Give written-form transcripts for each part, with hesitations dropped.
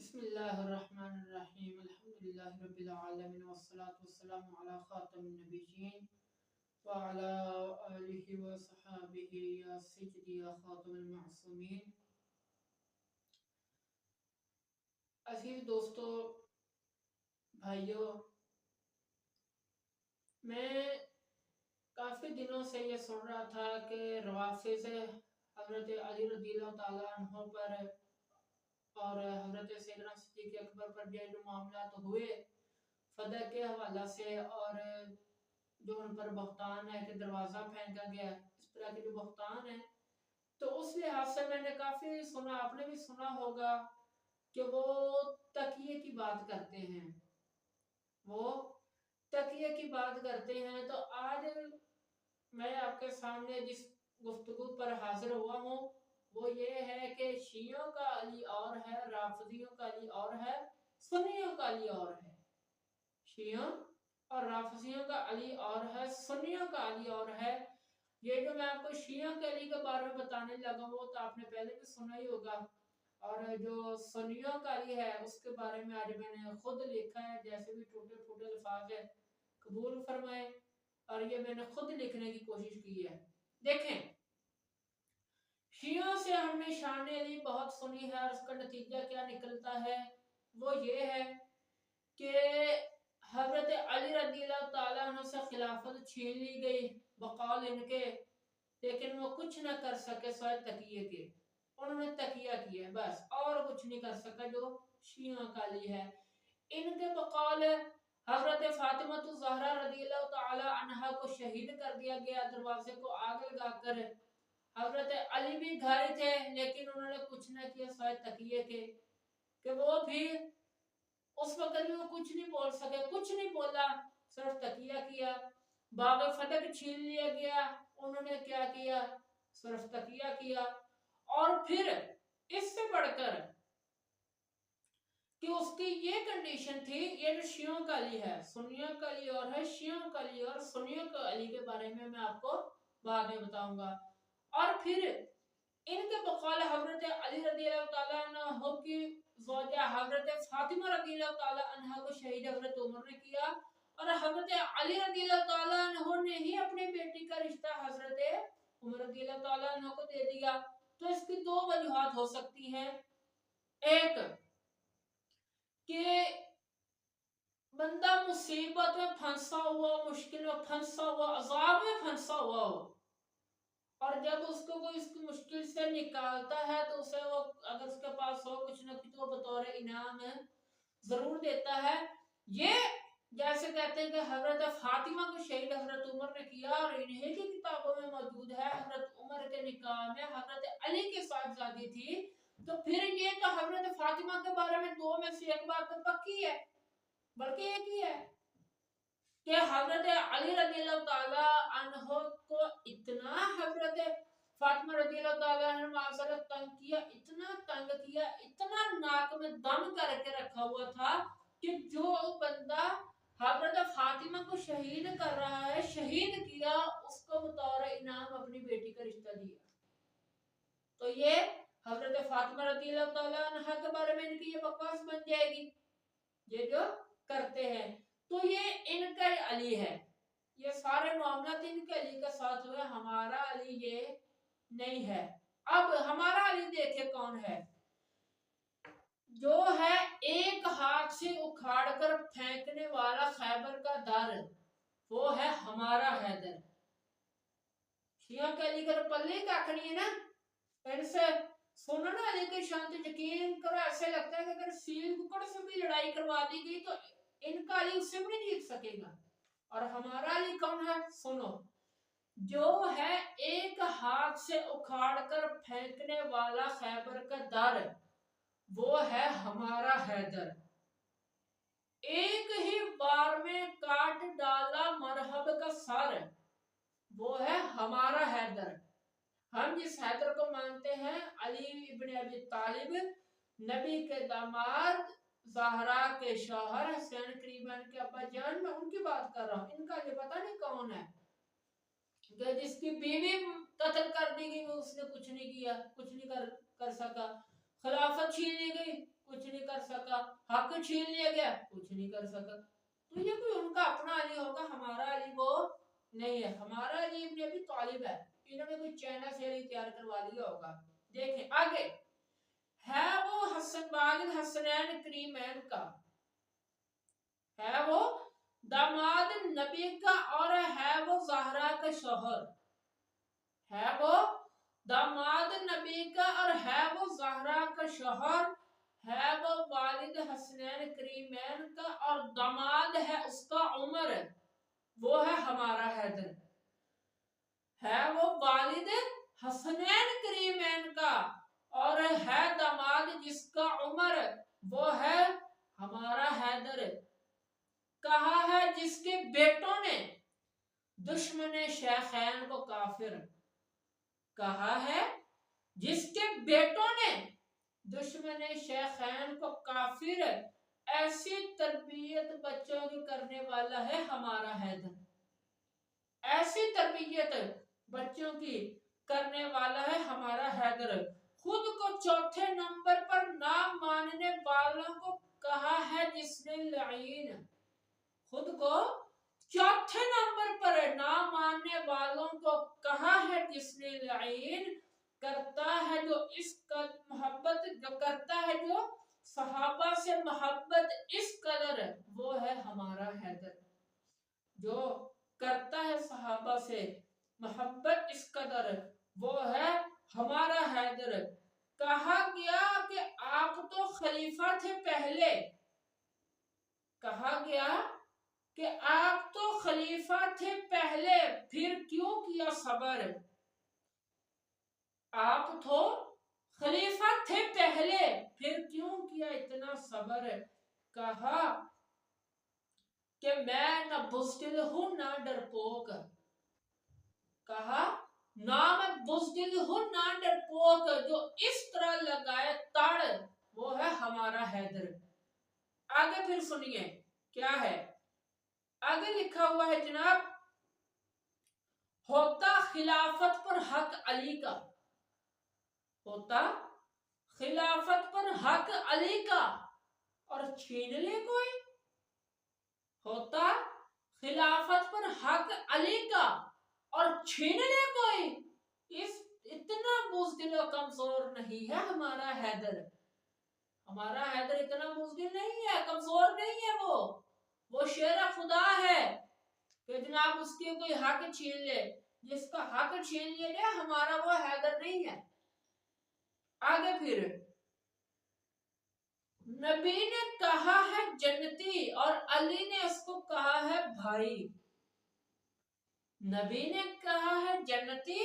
बिस्मिल्लाहिर्रहमानिर्रहीम अल्हम्दुलिल्लाहि रब्बिल आलमीन वस्सलातु वस्सलामु अला खातमिन नबिय्यीन व अला आलिहि व सहाबिहि या सय्यदी या खातमुल मासूमीन। अजीज दोस्तों, भाइयों, मैं काफ़ी दिनों से ये सुन रहा था कि रवाफ़िज़ से हज़रत अली रज़ियल्लाहु ताला अन्हु पर और हज़रत सैयदना सिद्दीक़ अकबर पर जो मामलात हुए फ़तह के हवाला से, और जो उन पर बहतान है कि दरवाज़ा फेंका गया, इस तरह के जो बहतान है, तो उस लिहाज से मैंने काफ़ी सुना, आपने भी सुना होगा कि वो तकिए की बात करते हैं, वो तकिए की बात करते हैं। तो आज मैं आपके सामने जिस गुफ्तगू पर हाजिर हुआ हूँ वो ये है कि शियों का अली और है, राफिदियों का अली और है, सुन्नियों का अली और है। शियों और राफिदियों का अली और है, सुन्नियों का अली और है। ये जो मैं आपको शियों के अली के बारे में बताने लगा वो तो आपने पहले भी सुना ही होगा, और जो सुन्नियों का अली है उसके बारे में आज मैंने खुद लिखा है, जैसे भी टूटे फूटे अल्फाज है कबूल फरमाए, और ये मैंने खुद लिखने की कोशिश की है। देखें, शियों से हमने शान अली बहुत सुनी है, और उसका नतीजा क्या निकलता है वो ये है कि हजरत अली रज़ियल्लाहु ताला अन्हु से खिलाफत छीन ली गई बकौल इनके, लेकिन वो कुछ न कर सके सिवाय तकिए के। उन्होंने तकिया किया बस, और कुछ नहीं कर सका जो शियों का अली है। इनके बकौल हजरत फातिमा ज़हरा रज़ियल्लाहु ताला अन्हा को शहीद कर दिया गया, दरवाजे को आग लगाकर। हजरत अली भी घर थे, लेकिन उन्होंने कुछ न किया सिवाय तकिए के, कि वो भी उस वक्त भी वो कुछ नहीं बोल सके, कुछ नहीं बोला, सिर्फ तकिया किया। बाग फतह छीन लिया गया, उन्होंने क्या किया, सिर्फ तकिया किया। और फिर इससे बढ़कर कि उसकी ये कंडीशन थी, ये जो शियों का अली है, सुन्नियों का अली और है, शियों का अली और सुन्नियों का अली के बारे में मैं आपको बाद में बताऊंगा। और फिर इनके बकौल हजरत अली रज़ियल्लाहु ताला अन्हु की ज़ौजा हजरत फातिमा रज़ियल्लाहु ताला अन्हा को शहीद हजरत उमर ने किया, और हजरत अली रज़ियल्लाहु ताला अन्हु ने ही अपनी बेटी का रिश्ता हजरत उमर रज़ियल्लाहु ताला अन्हु को दे दिया। तो इसकी दो वजूहात हो सकती हैं। एक कि बंदा मुसीबत में फंसा हुआ, मुश्किल में फंसा हुआ, अजाब में फंसा हुआ हो, और जब उसको कोई इसकी मुश्किल से निकालता है तो उसे वो, अगर उसके पास हो कुछ न कुछ, तो बतौर इनाम जरूर देता है। ये जैसे कहते हैं कि हजरत फातिमा को शहीद हजरत उमर ने किया, और इन्हीं की किताबों में मौजूद है हजरत उमर के निकाह में हजरत अली के साथ शादी थी। तो फिर ये तो हजरत फातिमा के बारे में दो में से एक बात तो पक्की है, बल्कि एक ही है कि हजरत अली रज़ियल्लाहु ताला अन्हु को इतना हजरत फातिमा रज़ियल्लाहु ताला अन्हा तंग किया, इतना तंग किया, इतना नाक में दम करके रखा हुआ था कि जो बंदा हजरत फातिमा को शहीद कर रहा है, शहीद किया, उसको बतौर इनाम अपनी बेटी का रिश्ता दिया। तो ये हजरत फातिमा रज़ियल्लाहु ताला अन्हा के बारे में इनकी ये बकवास बन जाएगी, ये जो करते हैं। तो ये इनका अली है, ये सारे मामला इनके अली के साथ हुए, हमारा अली ये नहीं है। अब हमारा अली देखे कौन है, जो है एक हाथ से उखाड़कर फेंकने वाला खैबर का दर, वो है हमारा हैदर। शिया के अली का पल्ले का खड़ी है ना, इनसे सुनना अली के शान, यकीन करो ऐसे लगता है कि अगर सील कुकड़ से भी लड़ाई करवा दी गई तो इनका अली उससे भी नहीं जीत सकेगा। और हमारा अली कौन है, सुनो, जो है एक हाथ से उखाड़कर फेंकने वाला खैबर का दर, वो है हमारा हैदर। एक ही बार में काट डाला मरहब का सर, वो है हमारा हैदर। हम जिस हैदर को मानते हैं, अली इब्न अबी तालिब, नबी के दामाद, ज़हरा के शौहर, हसैन करीबन के अब्बा जान, मैं उनकी बात कर रहा हूँ। इनका ये पता नहीं कौन है कि जिसकी बीवी कत्ल कर दी गई, उसने कुछ नहीं किया, कुछ नहीं कर सका। खिलाफत छीन ली गई, कुछ नहीं कर सका। हक छीन लिया गया, कुछ नहीं कर सका। तो ये कोई उनका अपना अली होगा, हमारा अली वो नहीं है। हमारा अली इब्न अबी तालिब है, इन्होंने कोई चाइना से अली तैयार करवा लिया होगा। देखें आगे, है वो हसन वालिद हसनैन करीमैन का, है वो दामाद नबी का, और है वो ज़हरा का शौहर, है वो दामाद नबी का और है वो ज़हरा का शौहर, है वो वालिद हसनैन करीमैन का, और दामाद है उसका उमर, वो है हमारा हैदर। है वो वालिद हसनैन करीमैन का और है दामाद जिसका उमर, वो है हमारा हैदर। कहा है जिसके बेटों ने दुश्मन शेखैन को काफिर, कहा है जिसके बेटों ने दुश्मन शेखैन को काफिर, ऐसी तरबियत बच्चों की करने वाला है हमारा हैदर। ऐसी तरबियत बच्चों की करने वाला है हमारा हैदर। खुद को चौथे नंबर पर ना मानने वालों को कहा है जिसने लाइन, खुद को चौथे नंबर पर ना मानने वालों को कहा है जिसने लाइन, करता है जो इसका मोहब्बत, जो करता है जो सहाबा से मोहब्बत इस कदर, वो है हमारा हैदर। जो करता है सहाबा से मोहब्बत इस कदर, वो है हमारा हैदर। कहा गया कि आप तो खलीफा थे पहले, कहा गया कि आप तो खलीफा थे पहले, फिर क्यों किया सबर। आप तो खलीफा थे पहले, फिर क्यों किया इतना सबर। कहा कि मैं न बुज़दिल हूं ना डरपोक, कहा ना मैं बुज़दिल हूं ना डरपोक, जो इस तरह लगाए ताड़, वो है हमारा हैदर। आगे फिर सुनिए क्या है, आगे लिखा हुआ है जनाब, होता खिलाफत पर हक अली का, होता खिलाफत पर हक अली का और छीन ले कोई, होता खिलाफत पर हक अली का और छीन ले कोई, इस इतना बुज़दिल और कमजोर नहीं है हमारा हैदर। हमारा हैदर इतना बुज़दिल नहीं है, कमजोर नहीं है, वो शेर खुदा है कि जनाब उसके कोई हक छीन ले, जिसका हक छीन लिया जाए, हमारा वो हैदर नहीं है। आगे फिर नबी ने कहा है जन्नती और अली ने उसको कहा है भाई, नबी ने कहा है जन्नती,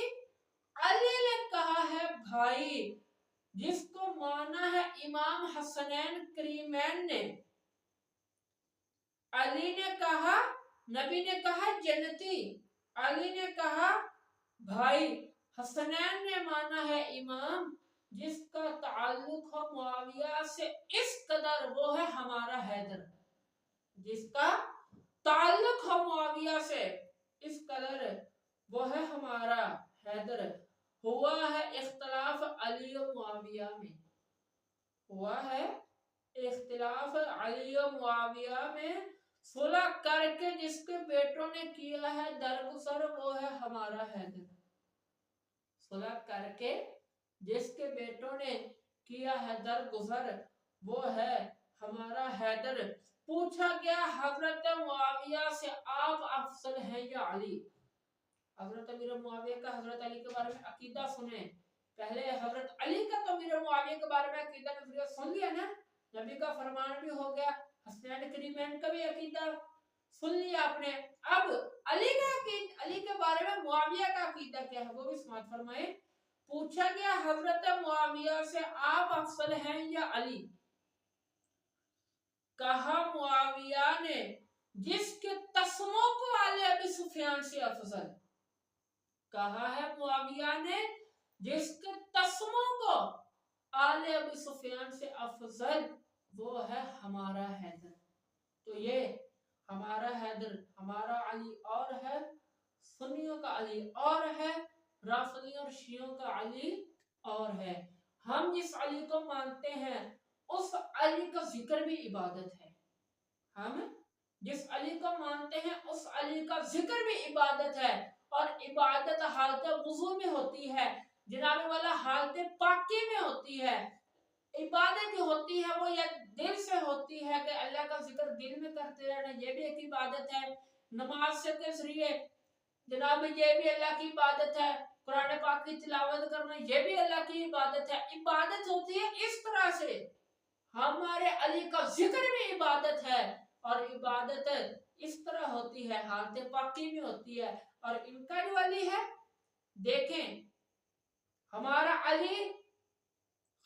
अली ने कहा है भाई, जिसको माना है इमाम हसनैन करीमैन ने। अली ने कहा, नबी ने कहा जन्नती, अली ने कहा भाई, हसनैन ने माना है इमाम, जिसका ताल्लुक हो मुआविया से इस कदर, वो है हमारा हैदर। जिसका ताल्लुक हो मुआविया से इस कदर, वो है हमारा हैदर। हुआ है इख्तिलाफ अली और मुआविया में, हुआ है इख्तिलाफ अली और मुआविया में, सुलह करके जिसके बेटों ने किया है दरगुजर, वो है हमारा हैदर। सुलह करके जिसके बेटों ने किया है दरगुजर, वो है हमारा हैदर। पूछा गया हजरत मुआविया से, आप अफसल हैं या अली। हजरत अमीर मुआविया का हजरत अली के बारे में अकीदा सुने। पहले हजरत अली का तो अमीर मुआविया के बारे में अकीदा नजरिया सुन लिया ना, नबी का फरमान भी हो गया, हसनैन करीमैन का भी अकीदा सुन लिया आपने। अब अली का अली के बारे में मुआविया का अकीदा क्या है, वो भी समाअत फरमाए। पूछा गया हजरत मुआविया से, आप अफसल हैं या अली। कहा मुआविया ने, जिसके तस्मों को आले अबी सुफियान से अफजल, कहा है मुआविया ने जिसके तस्मों को आले अबी सुफियान से अफजल, वो है हमारा हैदर। तो ये हमारा हैदर, हमारा अली और है, सुन्नियों का अली और है, राफिदी और शियों का अली और है। हम जिस अली को मानते हैं उस अली का जिक्र भी इबादत है। हम जिस अली को मानते हैं उस अली का जिक्र भी इबादत है। और इबादत हालत वुजू में होती है, जनाब वाला हालत पाकी में होती है। इबादत जो होती है वो या दिल से होती है कि अल्लाह का जिक्र दिल में करते रहना, ये भी एक इबादत है। नमाज से के जरिए जनाब ये भी अल्लाह की इबादत है। कुरान पाक की तिलावत करना ये भी अल्लाह की इबादत है। इबादत होती है इस तरह से, हमारे अली का जिक्र भी इबादत है। और इबादत इस तरह होती है, हालत पाकी में होती है। और इनका जो अली है, देखें हमारा अली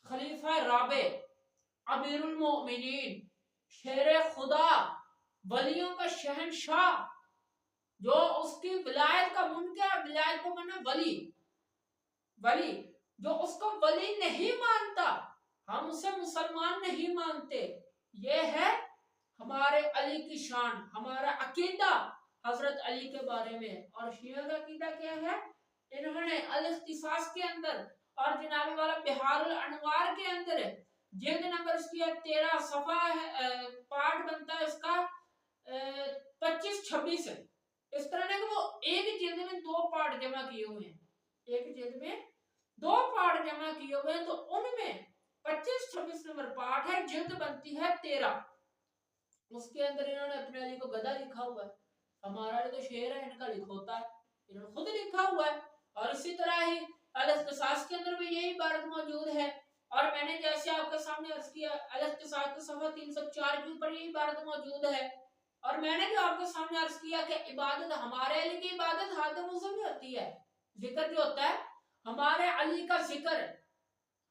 खलीफा राबे, अमीरुल मोमिनीन, शेर खुदा, वलियों का शहनशाह, जो उसकी विलायत का मुनकर, विलायत को माना वली, वली जो उसको वली नहीं मानता, हम उसे मुसलमान नहीं मानते। ये है हमारे अली की शान, हमारा अकीदा हजरत अली के बारे में। और शिया का अकीदा क्या है? इन्होंने अल इख्तिसास के अंदर और जनाब वाला बिहारुल अनवार के अंदर, जिल्द नंबर उसकी 13 सफा है, पार्ट बनता है उसका 25-26, इस तरह कि वो एक जिल्द में 2 पार्ट जमा किए हुए हैं, एक जिल्द में 2 पार्ट जमा किए हुए हैं। तो उनमें 25-26 नंबर पार्ट है, जिल्द बनती है 13। उसके अंदर इन्होंने अपने अली को गधा लिखा हुआ है। हमारा अली तो शेर है, इनका लिखोता है, इन्होंने खुद लिखा हुआ है। और इसी तरह ही अल-इख्तिसास के अंदर भी यही इबारत मौजूद है। और मैंने जैसे आपके सामने अर्ज किया, अल-इख्तिसास के सफा 304 के ऊपर ये इबारत मौजूद है। और मैंने जो आपके सामने अर्ज किया कि इबादत, हमारे अली की इबादत हालत वुज़ू में होती है। जिक्र जो होता है हमारे अली का जिक्र,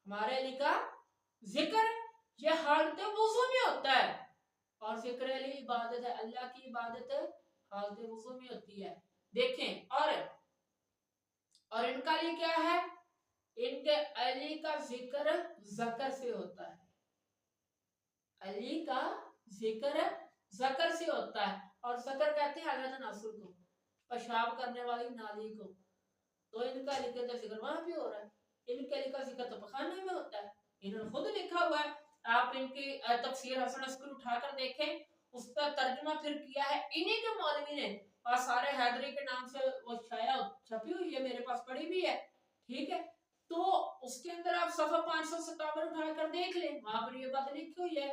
हमारे अली का जिक्र ये हालत वुज़ू में होता है। और जिक्र अली इबादत है, अल्लाह की इबादत हालत वुज़ू में होती है। देखें और इनका अली क्या है? इनके अली का जिक्र ज़कर से होता है, अली का जिक्र ज़कर से होता है। और ज़कर कहते हैं हलत नासुर को, पेशाब करने वाली नाली को। तो इनका अली का जिक्र वहां भी हो रहा है, इनके अली का जिक्र तो पखाने में होता है, इन्होंने खुद लिखा हुआ है। आप इनकी तफसीर हसन अस्कर उठाकर देखें, उसका तर्जुमा फिर किया है इन्हीं के मौलवी ने, और सारे हैदरी के नाम से वो शाया छपी हुई है, मेरे पास पड़ी भी है। ठीक है, तो उसके अंदर आप सफा 557 उठाकर देख लें, वहां पर ये बात लिखी हुई है।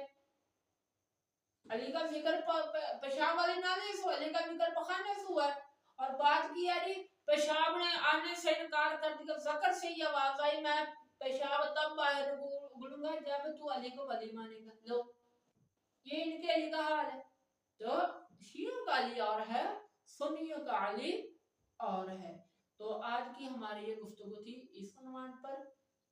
अली का जिक्र पेशाब वाली नाली से, अली का जिक्र पखाने से हुआ है। और बात की यारी पेशाब ने आने से इनकार कर दिया, ज़कर से ही आवाज आई, मैं पेशाब तब बाहर उगलूंगा जब तू अली को वली मानेगा। लो, ये इनके अली का हाल है। तो शियों का अली और है, सुन्नियों का अली और है। तो आज की हमारी ये गुफ्तगू थी इस उन्वान पर।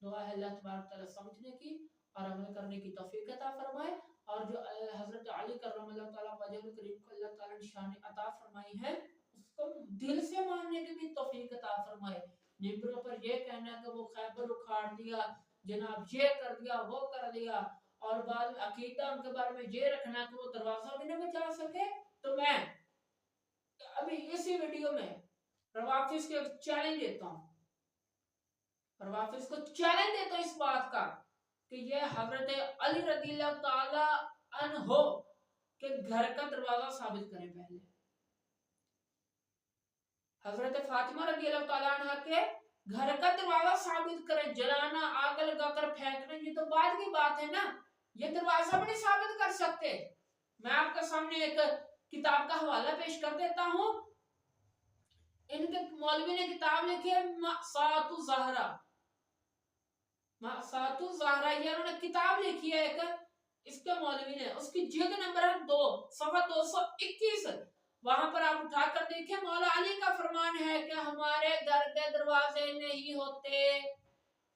दुआ है अल्लाह तबारक तआला समझने की और अमल करने की तौफीक अता फरमाए। और जो हजरत अली करमल्लाहु तआला वजहुल करीम को अल्लाह ताला ने शान अता फरमाई है, उसको दिल से मानने की भी तौफीक अता फरमाए। जिनके ऊपर ये कहना कि वो खैबर उखाड़ दिया, जनाब ये कर दिया, वो कर दिया, और बाद में अकीदा उनके बारे में ये रखना कि वो दरवाजा भी न बचा सके। तो मैं अभी इसी वीडियो में रवाफिज के चैलेंज देता हूं, रवाफिज को चैलेंज देता हूं इस बात का कि ये हजरत अली रज़ियल्लाहु ताला अन्हो के घर का दरवाजा साबित करें। पहले हजरत फातिमा रज़ियल्लाहु ताला अन्हा के घर का दरवाजा साबित करें। जलाना, आग लगाकर फेंकना ये तो बाद की बात है ना, ये दरवाजा भी नहीं साबित कर सकते। मैं आपके सामने एक किताब का हवाला पेश कर देता हूं। इनके मौलवी ने किताब लिखी है मअसातु ज़हरा, मअसातु ज़हरा, ये उन्होंने किताब लिखी है एक, इसके मौलवी ने, उसकी जिल्द नंबर है 2 सफा 221। वहां पर आप उठाकर देखें, मौला अली का फरमान है कि हमारे घर के दरवाजे नहीं होते,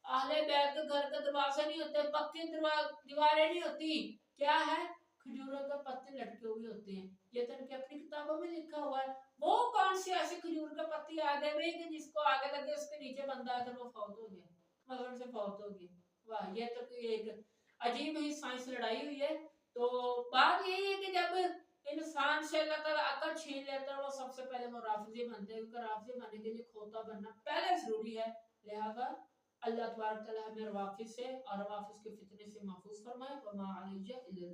अहले बैत के घर के दरवाजे नहीं होते, पक्की दीवारें नहीं होती, क्या है? खजूरों के पत्ते लटके हुए होते हैं। ये तो इनकी अपनी किताबों में लिखा हुआ है। वो कौन सी ऐसी खजूर के पत्ती आ गए कि जिसको आगे लगे उसके नीचे बंदा आकर वो फौत हो गया, मगर से फौत हो गई। वाह, ये तो एक अजीब ही साइंस लड़ाई हुई है। तो बात यही है कि जब इंसान से अल्लाह ताला अकल छीन लेता है, वो सबसे पहले वो राफिजी बनते हैं, क्योंकि राफिजी बनने के लिए खोता बनना पहले जरूरी है। लिहाजा अल्लाह तबारक तआला हमें रवाफिज़ से और रवाफिज़ के फितने से महफूज़ फरमाए। वमा अलैया इल्लल